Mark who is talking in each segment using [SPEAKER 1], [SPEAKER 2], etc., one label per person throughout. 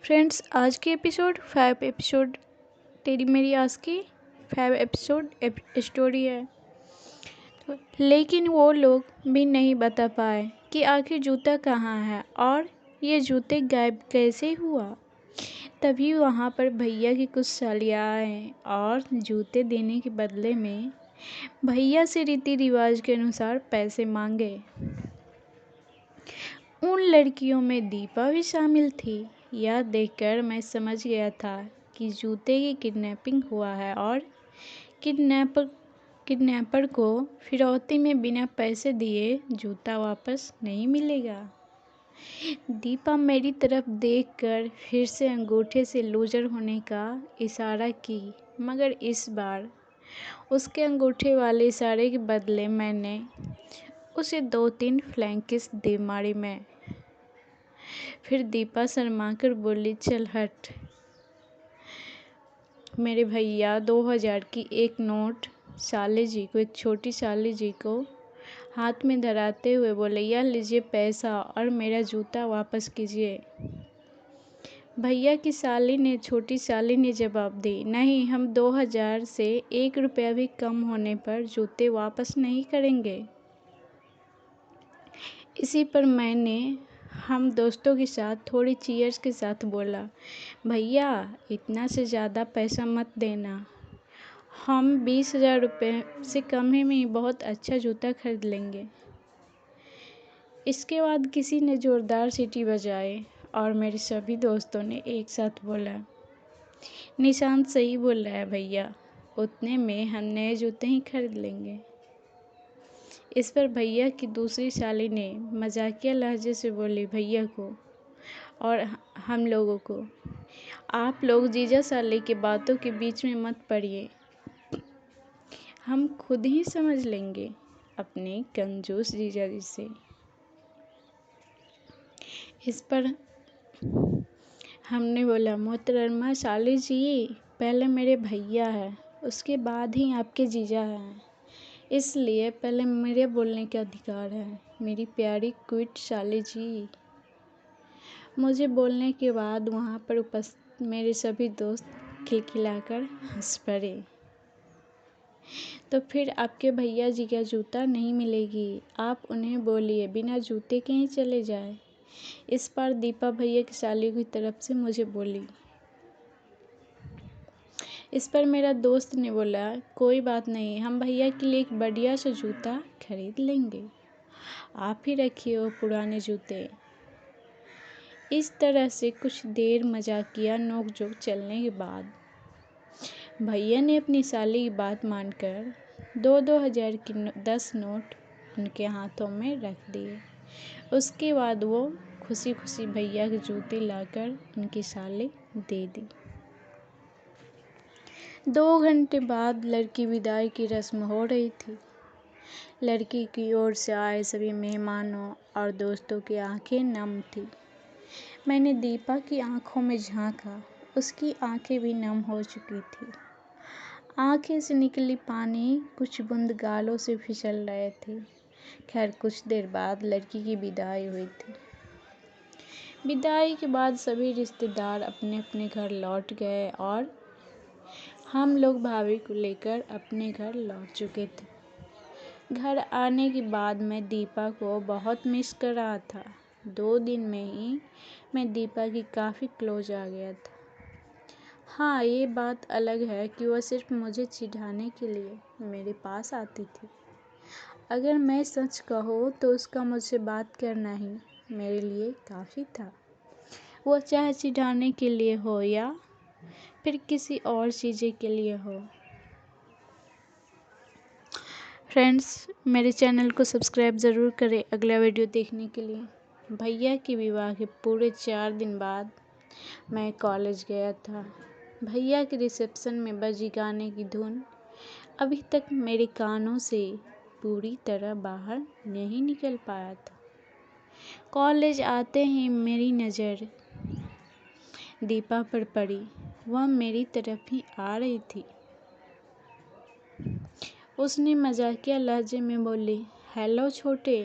[SPEAKER 1] Friends, आज की episode 5 episode तेरी मेरी आज की 5 एपिसोड स्टोरी है। लेकिन वो लोग भी नहीं बता पाए कि आखिर जूता कहाँ है और ये जूते गायब कैसे हुआ। तभी वहाँ पर भैया की कुछ सालियाँ आए और जूते देने के बदले में भैया से रीति रिवाज के अनुसार पैसे मांगे। उन लड़कियों में दीपा भी शामिल थी। यह देखकर मैं समझ गया था कि जूते की किडनैपिंग हुआ है और किडनैपर को फिरौती में बिना पैसे दिए जूता वापस नहीं मिलेगा। दीपा मेरी तरफ देखकर फिर से अंगूठे से लूजर होने का इशारा की, मगर इस बार उसके अंगूठे वाले इशारे के बदले मैंने उसे 2-3 फ्लैंक किस दे मारी मैं। फिर दीपा शर्माकर बोली, चल हट। मेरे भैया 2000 की एक नोट साले जी को, एक छोटी साले जी को हाथ में धराते हुए बोले, यह लीजिए पैसा और मेरा जूता वापस कीजिए। भैया की साली ने, छोटी साली ने जवाब दी, नहीं, हम 2000 से 1 रुपया भी कम होने पर जूते वापस नहीं करेंगे। इसी पर मैंने हम दोस्तों के साथ थोड़ी चीयर्स के साथ बोला, भैया इतना से ज़्यादा पैसा मत देना, हम 20,000 रुपये से कम ही में बहुत अच्छा जूता खरीद लेंगे। इसके बाद किसी ने ज़ोरदार सीटी बजाई और मेरे सभी दोस्तों ने एक साथ बोला, निशांत सही बोल रहा है भैया, उतने में हम नए जूते ही खरीद लेंगे। इस पर भैया की दूसरी साली ने मजाकिया लहजे से बोली भैया को और हम लोगों को, आप लोग जीजा साली की बातों के बीच में मत पड़िए, हम खुद ही समझ लेंगे अपने कंजूस जीजा जी से। इस पर हमने बोला, मोहतरमा साली जी, पहले मेरे भैया है, उसके बाद ही आपके जीजा हैं, इसलिए पहले मेरे बोलने का अधिकार है। मेरी प्यारी क्यूट साली जी। मुझे बोलने के बाद वहाँ पर उपस्थित मेरे सभी दोस्त खिलखिलाकर हंस पड़े। तो फिर आपके भैया जी का जूता नहीं मिलेगी, आप उन्हें बोलिए बिना जूते के ही चले जाए। इस बार दीपा भैया की साली की तरफ से मुझे बोली। इस पर मेरा दोस्त ने बोला, कोई बात नहीं, हम भैया के लिए एक बढ़िया सा जूता खरीद लेंगे, आप ही रखिए वो पुराने जूते। इस तरह से कुछ देर मजाकिया नोक-झोंक चलने के बाद भैया ने अपनी साली की बात मानकर 2-2 हज़ार की 10 नोट उनके हाथों में रख दिए। उसके बाद वो खुशी खुशी भैया के जूते लाकर उनकी साली दे दी। 2 घंटे बाद लड़की विदाई की रस्म हो रही थी। लड़की की ओर से आए सभी मेहमानों और दोस्तों की आंखें नम थी। मैंने दीपा की आंखों में झांका, उसकी आंखें भी नम हो चुकी थी। आंखें से निकली पानी कुछ बूंद गालों से फिसल रहे थे। खैर कुछ देर बाद लड़की की विदाई हुई थी। विदाई के बाद सभी रिश्तेदार अपने अपने घर लौट गए और हम लोग भाभी को लेकर अपने घर लौट चुके थे। घर आने के बाद मैं दीपा को बहुत मिस कर रहा था। 2 दिन में ही मैं दीपा की काफ़ी क्लोज आ गया था। हाँ, ये बात अलग है कि वह सिर्फ मुझे चिढ़ाने के लिए मेरे पास आती थी। अगर मैं सच कहूँ तो उसका मुझसे बात करना ही मेरे लिए काफ़ी था। वो चाहे चिढ़ाने के लिए हो या फिर किसी और चीज़ें के लिए हो। फ्रेंड्स, मेरे चैनल को सब्सक्राइब ज़रूर करें अगला वीडियो देखने के लिए। भैया के विवाह के पूरे 4 दिन बाद मैं कॉलेज गया था। भैया के रिसेप्शन में बजी गाने की धुन अभी तक मेरे कानों से पूरी तरह बाहर नहीं निकल पाया था। कॉलेज आते ही मेरी नज़र दीपा पर पड़ी। वह मेरी तरफ ही आ रही थी। उसने मजाकिया लहजे में बोली, हेलो छोटे।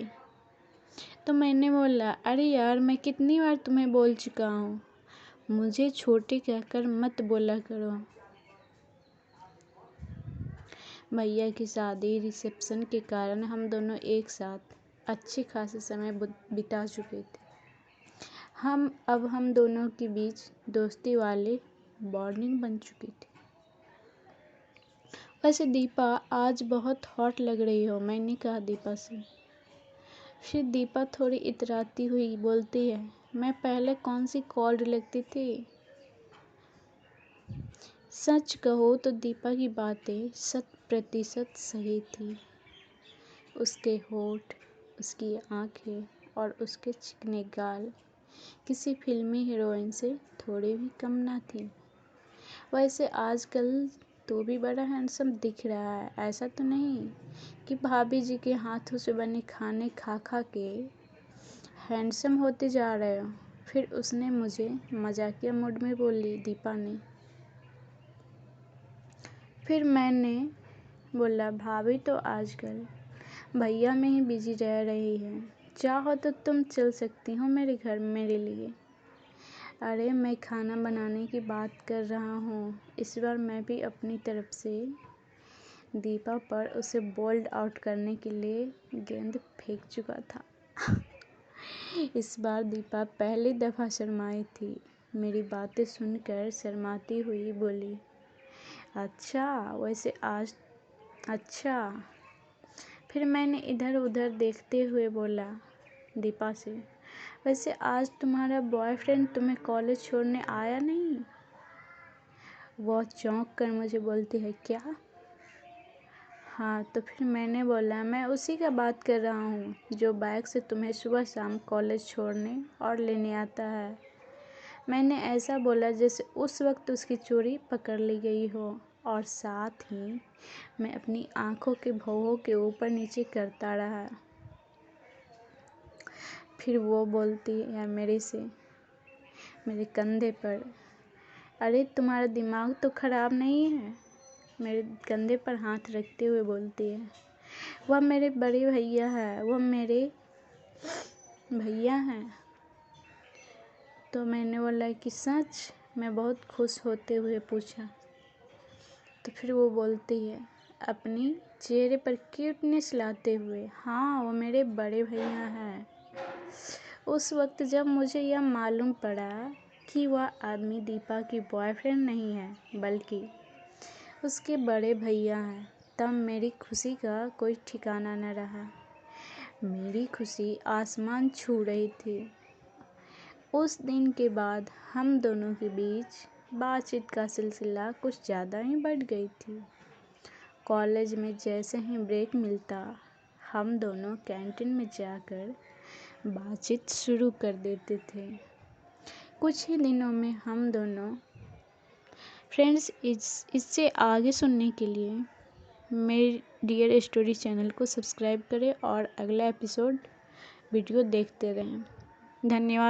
[SPEAKER 1] तो मैंने बोला, अरे यार, मैं कितनी बार तुम्हें बोल चुका हूँ, मुझे छोटे कहकर मत बोला करो। भैया की शादी रिसेप्शन के कारण हम दोनों एक साथ अच्छे खासे समय बिता चुके थे। अब हम दोनों के बीच दोस्ती वाली बॉन्डिंग बन चुकी थी। वैसे दीपा आज बहुत हॉट लग रही हो, मैंने कहा दीपा से। फिर दीपा थोड़ी इतराती हुई बोलती है, मैं पहले कौन सी कॉल्ड लगती थी। सच कहो तो दीपा की बातें 100% सही थी। उसके होठ, उसकी आंखें और उसके चिकने गाल किसी फिल्मी हीरोइन से थोड़ी भी कम ना थी। वैसे आजकल तो भी बड़ा हैंडसम दिख रहा है, ऐसा तो नहीं कि भाभी जी के हाथों से बने खाने खा खा के हैंडसम होते जा रहे हो। फिर उसने मुझे मजाकिया मूड में बोली दीपा ने। फिर मैंने बोला, भाभी तो आजकल भैया में ही बिजी रह रही है, चाहो तो तुम चल सकती हो मेरे घर मेरे लिए। अरे मैं खाना बनाने की बात कर रहा हूँ। इस बार मैं भी अपनी तरफ से दीपा पर उसे बोल्ड आउट करने के लिए गेंद फेंक चुका था। इस बार दीपा पहली दफ़ा शर्माई थी। मेरी बातें सुनकर शर्माती हुई बोली, अच्छा वैसे आज अच्छा। फिर मैंने इधर उधर देखते हुए बोला दीपा से, वैसे आज तुम्हारा बॉयफ्रेंड तुम्हें कॉलेज छोड़ने आया नहीं। वो चौंक कर मुझे बोलती है, क्या। हाँ, तो फिर मैंने बोला, मैं उसी का बात कर रहा हूँ जो बाइक से तुम्हें सुबह शाम कॉलेज छोड़ने और लेने आता है। मैंने ऐसा बोला जैसे उस वक्त उसकी चोरी पकड़ ली गई हो, और साथ ही मैं अपनी आंखों के भौहों के ऊपर नीचे करता रहा। फिर वो बोलती है मेरे से, मेरे कंधे पर, अरे तुम्हारा दिमाग तो ख़राब नहीं है। मेरे कंधे पर हाथ रखते हुए बोलती है, वह मेरे बड़े भैया है, वह मेरे भैया हैं। तो मैंने बोला कि सच। मैं बहुत खुश होते हुए पूछा। तो फिर वो बोलती है अपनी चेहरे पर क्यूटनेस लाते हुए, हाँ वो मेरे बड़े भैया हैं। उस वक्त जब मुझे यह मालूम पड़ा कि वह आदमी दीपा की बॉयफ्रेंड नहीं है बल्कि उसके बड़े भैया हैं, तब मेरी खुशी का कोई ठिकाना न रहा। मेरी खुशी आसमान छू रही थी। उस दिन के बाद हम दोनों के बीच बातचीत का सिलसिला कुछ ज़्यादा ही बढ़ गई थी। कॉलेज में जैसे ही ब्रेक मिलता, हम दोनों कैंटीन में जाकर बातचीत शुरू कर देते थे। कुछ ही दिनों में हम दोनों फ्रेंड्स। इससे आगे सुनने के लिए मेरे डियर स्टोरी चैनल को सब्सक्राइब करें और अगला एपिसोड वीडियो देखते रहें। धन्यवाद।